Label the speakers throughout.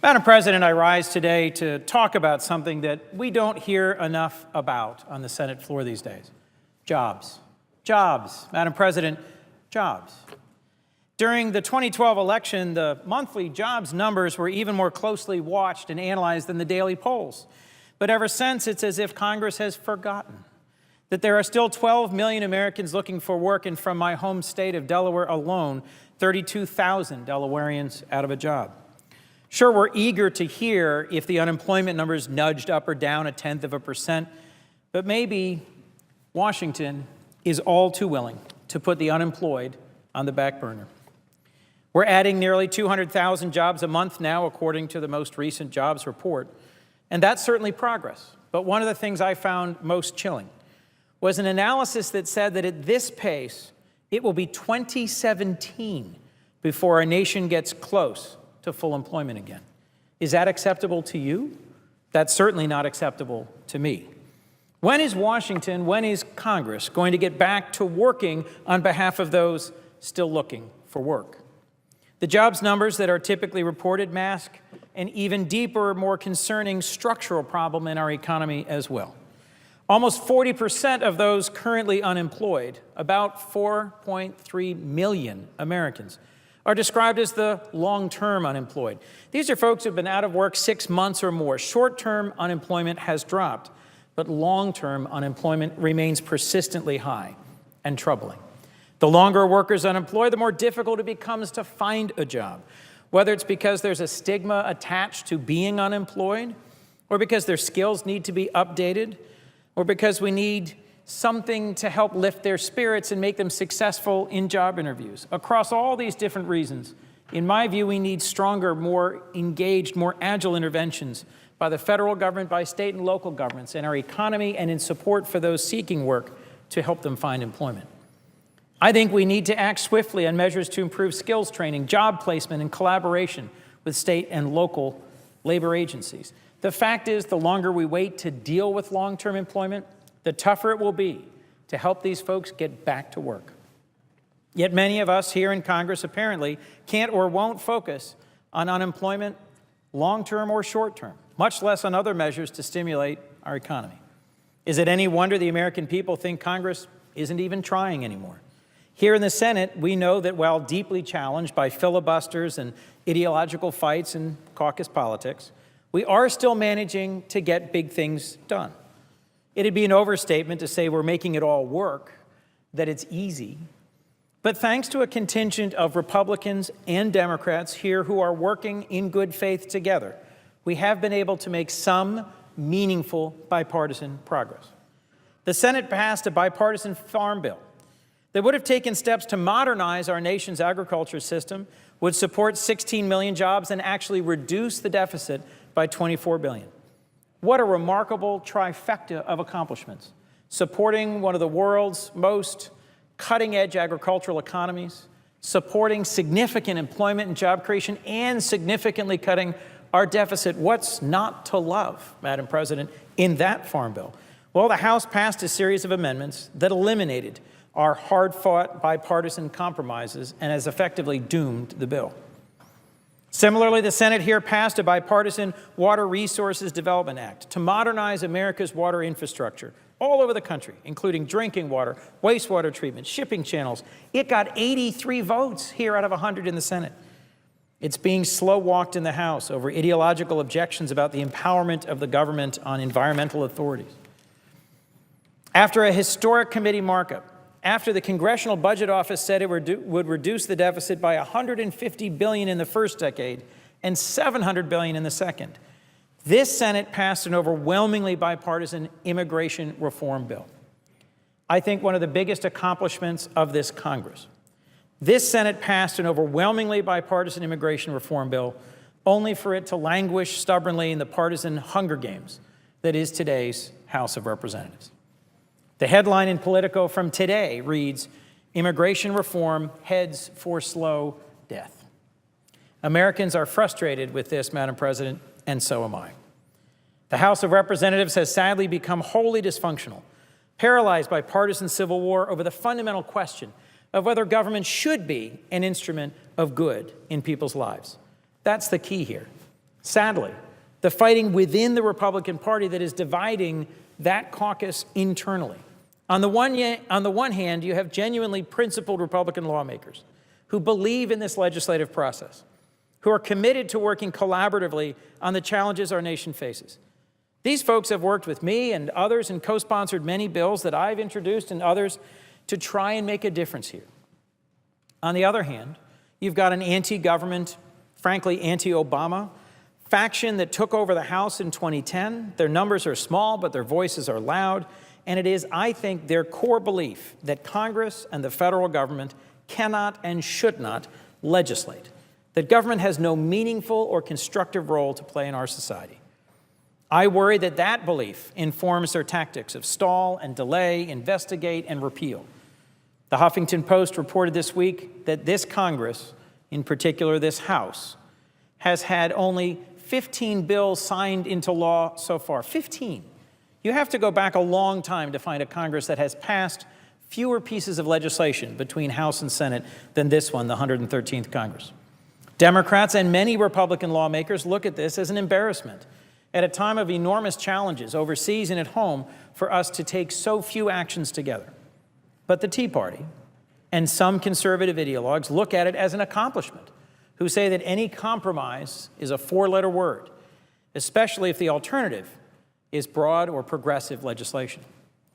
Speaker 1: Madam President, I rise today to talk about something that we don't hear enough about on the Senate floor these days. Jobs. Jobs. Madam President, jobs. During the 2012 election, the monthly jobs numbers were even more closely watched and analyzed than the daily polls. But ever since, it's as if Congress has forgotten that there are still 12 million Americans looking for work, and from my home state of Delaware alone, 32,000 Delawareans out of a job. Sure, we're eager to hear if the unemployment numbers nudged up or down 0.1%, but maybe Washington is all too willing to put the unemployed on the back burner. We're adding nearly 200,000 jobs a month now, according to the most recent jobs report, and that's certainly progress. But one of the things I found most chilling was an analysis that said that at this pace, it will be 2017 before our nation gets close to full employment again. Is that acceptable to you? That's certainly not acceptable to me. When is Washington, when is Congress going to get back to working on behalf of those still looking for work? The jobs numbers that are typically reported mask an even deeper, more concerning structural problem in our economy as well. Almost 40% of those currently unemployed, about 4.3 million Americans, are described as the long-term unemployed. These are folks who have been out of work 6 months or more. Short-term unemployment has dropped, but long-term unemployment remains persistently high and troubling. The longer a worker's unemployed, the more difficult it becomes to find a job, whether it's because there's a stigma attached to being unemployed, or because their skills need to be updated, or because we need something to help lift their spirits and make them successful in job interviews. Across all these different reasons, in my view, we need stronger, more engaged, more agile interventions by the federal government, by state and local governments, in our economy and in support for those seeking work to help them find employment. I think we need to act swiftly on measures to improve skills training, job placement, and collaboration with state and local labor agencies. The fact is, the longer we wait to deal with long-term employment, the tougher it will be to help these folks get back to work. Yet many of us here in Congress apparently can't or won't focus on unemployment, long-term or short-term, much less on other measures to stimulate our economy. Is it any wonder the American people think Congress isn't even trying anymore? Here in the Senate, we know that while deeply challenged by filibusters and ideological fights and caucus politics, we are still managing to get big things done. It'd be an overstatement to say we're making it all work, that it's easy. But thanks to a contingent of Republicans and Democrats here who are working in good faith together, we have been able to make some meaningful bipartisan progress. The Senate passed a bipartisan farm bill that would have taken steps to modernize our nation's agriculture system, would support 16 million jobs, and actually reduce the deficit by $24 billion. What a remarkable trifecta of accomplishments, supporting one of the world's most cutting-edge agricultural economies, supporting significant employment and job creation, and significantly cutting our deficit. What's not to love, Madam President, in that farm bill? Well, the House passed a series of amendments that eliminated our hard-fought bipartisan compromises and has effectively doomed the bill. Similarly, the Senate here passed a bipartisan Water Resources Development Act to modernize America's water infrastructure all over the country, including drinking water, wastewater treatment, shipping channels. It got 83 votes here out of 100 in the Senate. It's being slow-walked in the House over ideological objections about the empowerment of the government on environmental authorities. After a historic committee markup, after the Congressional Budget Office said it would reduce the deficit by $150 billion in the first decade and $700 billion in the second, this Senate passed an overwhelmingly bipartisan immigration reform bill. I think one of the biggest accomplishments of this Congress. This Senate passed an overwhelmingly bipartisan immigration reform bill, only for it to languish stubbornly in the partisan Hunger Games that is today's House of Representatives. The headline in Politico from today reads, "Immigration reform heads for slow death." Americans are frustrated with this, Madam President, and so am I. The House of Representatives has sadly become wholly dysfunctional, paralyzed by partisan civil war over the fundamental question of whether government should be an instrument of good in people's lives. That's the key here. Sadly, the fighting within the Republican Party that is dividing that caucus internally. On the one hand, you have genuinely principled Republican lawmakers who believe in this legislative process, who are committed to working collaboratively on the challenges our nation faces. These folks have worked with me and others and co-sponsored many bills that I've introduced and others to try and make a difference here. On the other hand, you've got an anti-government, frankly anti-Obama, faction that took over the House in 2010. Their numbers are small, but their voices are loud. And it is, I think, their core belief that Congress and the federal government cannot and should not legislate, that government has no meaningful or constructive role to play in our society. I worry that that belief informs their tactics of stall and delay, investigate and repeal. The Huffington Post reported this week that this Congress, in particular this House, has had only 15 bills signed into law so far. 15. You have to go back a long time to find a Congress that has passed fewer pieces of legislation between House and Senate than this one, the 113th Congress. Democrats and many Republican lawmakers look at this as an embarrassment at a time of enormous challenges overseas and at home for us to take so few actions together. But the Tea Party and some conservative ideologues look at it as an accomplishment, who say that any compromise is a four-letter word, especially if the alternative is broad or progressive legislation.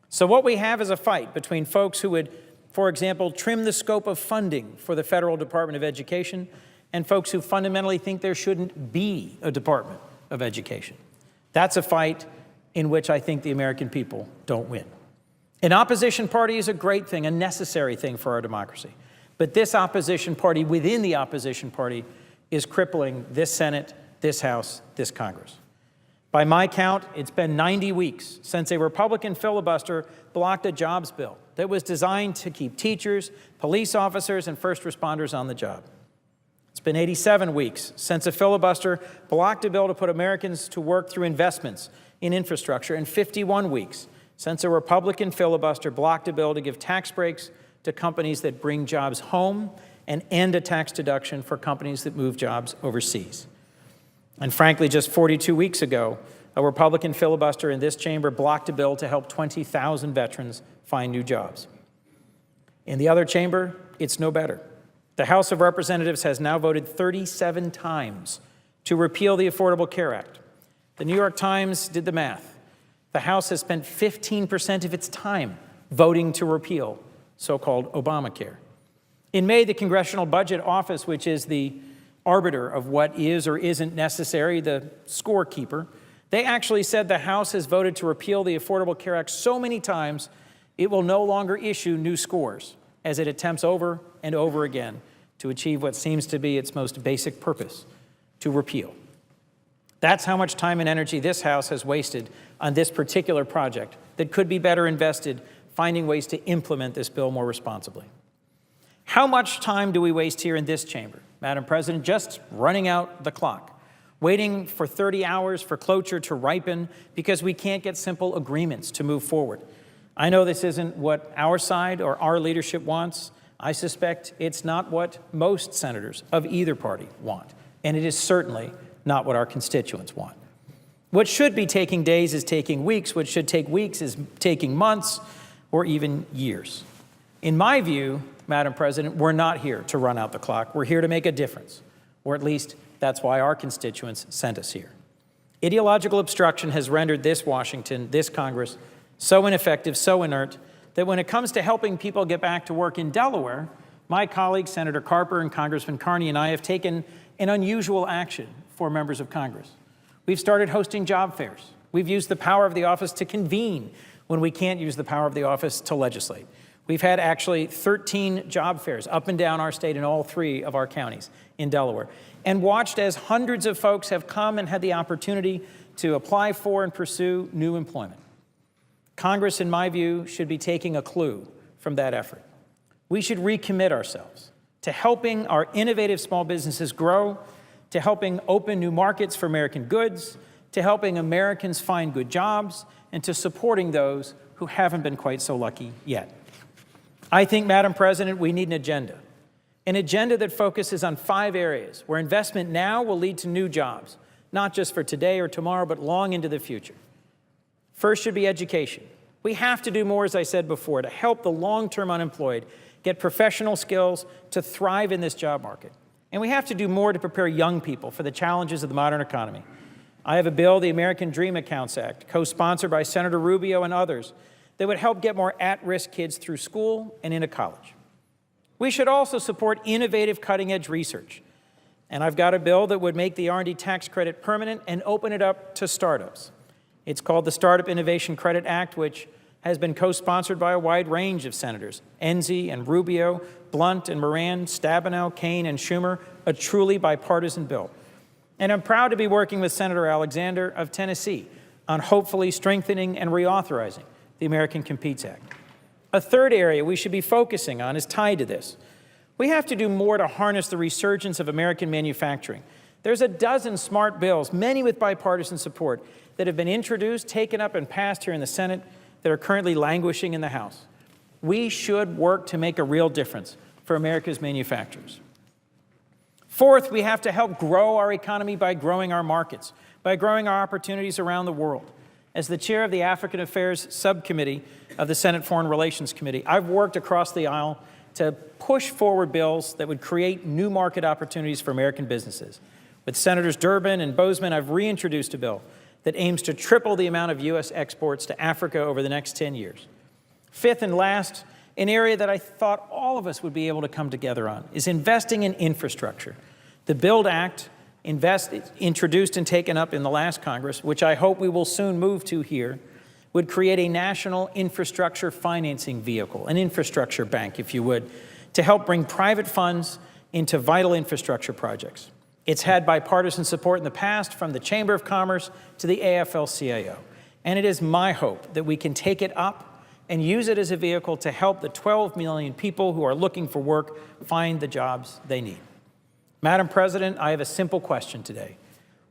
Speaker 1: So what we have is a fight between folks who would, for example, trim the scope of funding for the Federal Department of Education and folks who fundamentally think there shouldn't be a Department of Education. That's a fight in which I think the American people don't win. An opposition party is a great thing, a necessary thing for our democracy. But this opposition party within the opposition party is crippling this Senate, this House, this Congress. By my count, it's been 90 weeks since a Republican filibuster blocked a jobs bill that was designed to keep teachers, police officers, and first responders on the job. It's been 87 weeks since a filibuster blocked a bill to put Americans to work through investments in infrastructure, and 51 weeks since a Republican filibuster blocked a bill to give tax breaks to companies that bring jobs home and end a tax deduction for companies that move jobs overseas. And frankly, just 42 weeks ago, a Republican filibuster in this chamber blocked a bill to help 20,000 veterans find new jobs. In the other chamber, it's no better. The House of Representatives has now voted 37 times to repeal the Affordable Care Act. The New York Times did the math. The House has spent 15% of its time voting to repeal so-called Obamacare. In May, the Congressional Budget Office, which is the arbiter of what is or isn't necessary, the scorekeeper, they actually said the House has voted to repeal the Affordable Care Act so many times it will no longer issue new scores as it attempts over and over again to achieve what seems to be its most basic purpose, to repeal. That's how much time and energy this House has wasted on this particular project that could be better invested finding ways to implement this bill more responsibly. How much time do we waste here in this chamber, Madam President, just running out the clock, waiting for 30 hours for cloture to ripen because we can't get simple agreements to move forward? I know this isn't what our side or our leadership wants. I suspect it's not what most senators of either party want, and it is certainly not what our constituents want. What should be taking days is taking weeks. What should take weeks is taking months or even years. In my view, Madam President, we're not here to run out the clock. We're here to make a difference, or at least that's why our constituents sent us here. Ideological obstruction has rendered this Washington, this Congress, so ineffective, so inert, that when it comes to helping people get back to work in Delaware, my colleagues, Senator Carper and Congressman Carney and I have taken an unusual action for members of Congress. We've started hosting job fairs. We've used the power of the office to convene when we can't use the power of the office to legislate. We've had actually 13 job fairs up and down our state in all 3 of our counties in Delaware, and watched as hundreds of folks have come and had the opportunity to apply for and pursue new employment. Congress, in my view, should be taking a clue from that effort. We should recommit ourselves to helping our innovative small businesses grow, to helping open new markets for American goods, to helping Americans find good jobs, and to supporting those who haven't been quite so lucky yet. I think, Madam President, we need an agenda that focuses on 5 areas where investment now will lead to new jobs, not just for today or tomorrow, but long into the future. First should be education. We have to do more, as I said before, to help the long-term unemployed get professional skills to thrive in this job market. And we have to do more to prepare young people for the challenges of the modern economy. I have a bill, the American Dream Accounts Act, co-sponsored by Senator Rubio and others, that would help get more at-risk kids through school and into college. We should also support innovative cutting-edge research. And I've got a bill that would make the R&D tax credit permanent and open it up to startups. It's called the Startup Innovation Credit Act, which has been co-sponsored by a wide range of senators, Enzi and Rubio, Blunt and Moran, Stabenow, Kaine, and Schumer, a truly bipartisan bill. And I'm proud to be working with Senator Alexander of Tennessee on hopefully strengthening and reauthorizing the American Competes Act. A third area we should be focusing on is tied to this. We have to do more to harness the resurgence of American manufacturing. There's a dozen smart bills, many with bipartisan support, that have been introduced, taken up, and passed here in the Senate that are currently languishing in the House. We should work to make a real difference for America's manufacturers. Fourth, we have to help grow our economy by growing our markets, by growing our opportunities around the world. As the chair of the African Affairs Subcommittee of the Senate Foreign Relations Committee, I've worked across the aisle to push forward bills that would create new market opportunities for American businesses. With Senators Durbin and Bozeman, I've reintroduced a bill that aims to triple the amount of U.S. exports to Africa over the next 10 years. Fifth and last, an area that I thought all of us would be able to come together on is investing in infrastructure. The BUILD Act, introduced and taken up in the last Congress, which I hope we will soon move to here, would create a national infrastructure financing vehicle, an infrastructure bank, if you would, to help bring private funds into vital infrastructure projects. It's had bipartisan support in the past, from the Chamber of Commerce to the AFL-CIO. And it is my hope that we can take it up and use it as a vehicle to help the 12 million people who are looking for work find the jobs they need. Madam President, I have a simple question today.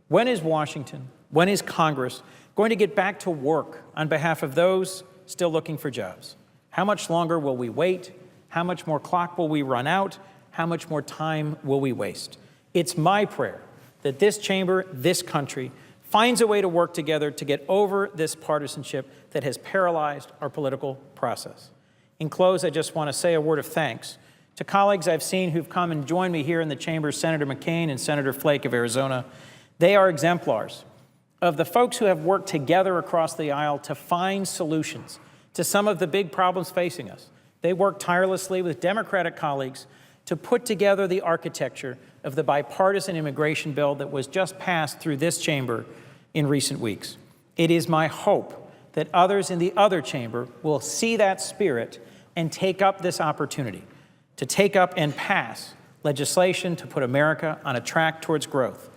Speaker 1: When is Washington, when is Congress going to get back to work on behalf of those still looking for jobs? How much longer will we wait? How much more clock will we run out? How much more time will we waste? It's my prayer that this chamber, this country, finds a way to work together to get over this partisanship that has paralyzed our political process. In close, I just want to say a word of thanks to colleagues I've seen who've come and joined me here in the chamber, Senator McCain and Senator Flake of Arizona. They are exemplars of the folks who have worked together across the aisle to find solutions to some of the big problems facing us. They worked tirelessly with Democratic colleagues to put together the architecture of the bipartisan immigration bill that was just passed through this chamber in recent weeks. It is my hope that others in the other chamber will see that spirit and take up this opportunity to take up and pass legislation to put America on a track towards growth.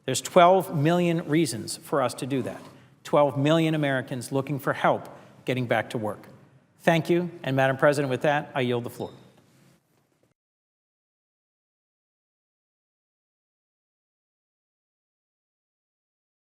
Speaker 1: There's 12 million reasons for us to do that. 12 million Americans looking for help getting back to work. Thank you, and Madam President, with that, I yield the floor.